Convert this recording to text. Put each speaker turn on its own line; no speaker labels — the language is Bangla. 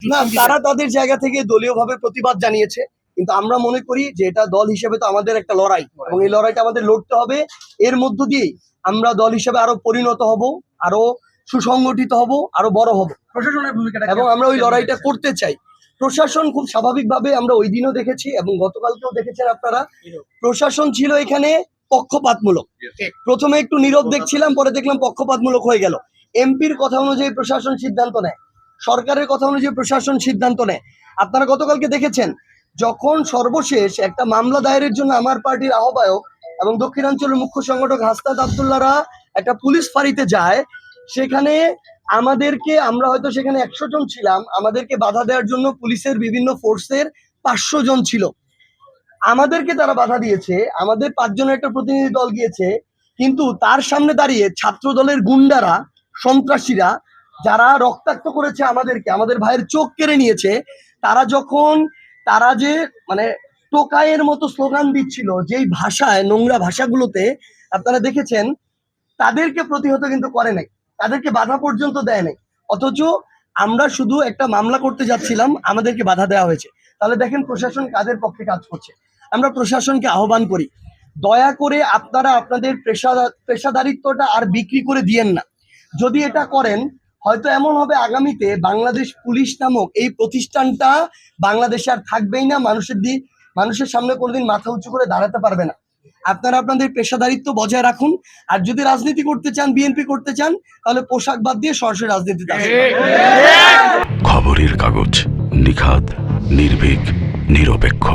না, তারা তাদের জায়গা থেকে দলীয়ভাবে প্রতিবাদ জানিয়েছে, কিন্তু আমরা মনে করি যে এটা দল হিসেবে তো আমাদের একটা লড়াই, এবং এই লড়াইটা আমাদের লড়তে হবে। এর মধ্য দিয়েই আমরা দল হিসেবে আরো পরিণত হব, আরো সুসংগঠিত হব, আরো বড় হব,
প্রশাসনের ভূমিকাটা
এবং আমরা ওই লড়াইটা করতে চাই। প্রশাসন খুব স্বাভাবিকভাবে, আমরা ওই দিনও দেখেছি এবং গতকালকেও দেখেছেন আপনারা, প্রশাসন ছিল এখানে পক্ষপাতমূলক। প্রথমে একটু নীরব দেখছিলাম, পরে দেখলাম পক্ষপাতমূলক হয়ে গেল। এমপির কথা অনুযায়ী প্রশাসন সিদ্ধান্ত নেয়, সরকারের কথা অনুযায়ী প্রশাসন সিদ্ধান্ত নেয়। আপনারা গতকালকে দেখেছেন, যখন সর্বশেষ একটা মামলা দায়েরের জন্য আমার পার্টির আহ্বায়ক এবং দক্ষিণাঞ্চলের মুখ্য সংগঠক হাসনাত আব্দুল্লাহরা একটা পুলিশ ফাঁড়িতে যায়, সেখানে আমাদেরকে, আমরা হয়তো সেখানে 100 জন ছিলাম, আমাদেরকে বাধা দেওয়ার জন্য পুলিশের বিভিন্ন ফোর্সের 500 জন ছিল। আমাদেরকে তারা বাধা দিয়েছে, আমাদের 5 জনের একটা প্রতিনিধি দল গিয়েছে, কিন্তু তার সামনে দাঁড়িয়ে ছাত্র দলের গুন্ডারা, সন্ত্রাসীরা, যারা রক্তাক্ত করেছে আমাদেরকে, আমাদের ভাইয়ের চোখ কেড়ে নিয়েছে, তারা যে মানে টোকাইয়ের মতো স্লোগান দিচ্ছিল, যেই ভাষায়, নোংরা ভাষাগুলোতে আপনারা দেখেছেন, তাদেরকে প্রতিহত কিন্তু করে নাই, তাদেরকে বাধা পর্যন্ত দেয় নাই। অথচ আমরা শুধু একটা মামলা করতে যাচ্ছিলাম, আমাদেরকে বাধা দেওয়া হয়েছে। তাহলে দেখেন প্রশাসন কাদের পক্ষে কাজ করছে। আমরা প্রশাসনকে আহ্বান করি, দয়া করে আপনারা আপনাদের পেশাদারিত্বটা আর বিক্রি করে দিয়েন না। যদি এটা করেন, হয়তো এমন হবে আগামীতে বাংলাদেশ পুলিশ নামক এই প্রতিষ্ঠানটা বাংলাদেশে আর থাকবেই না, মানুষের সামনে কোনোদিন মাথা উঁচু করে দাঁড়াতে পারবে না। আপনারা আপনাদের পেশাদারিত্ব বজায় রাখুন। আর যদি রাজনীতি করতে চান, বিএনপি করতে চান, তাহলে পোশাক বাদ দিয়ে সরাসরি রাজনীতিতে আসুন।
খবরের কাগজ, নিখাত, নির্ভীক, নিরপেক্ষ।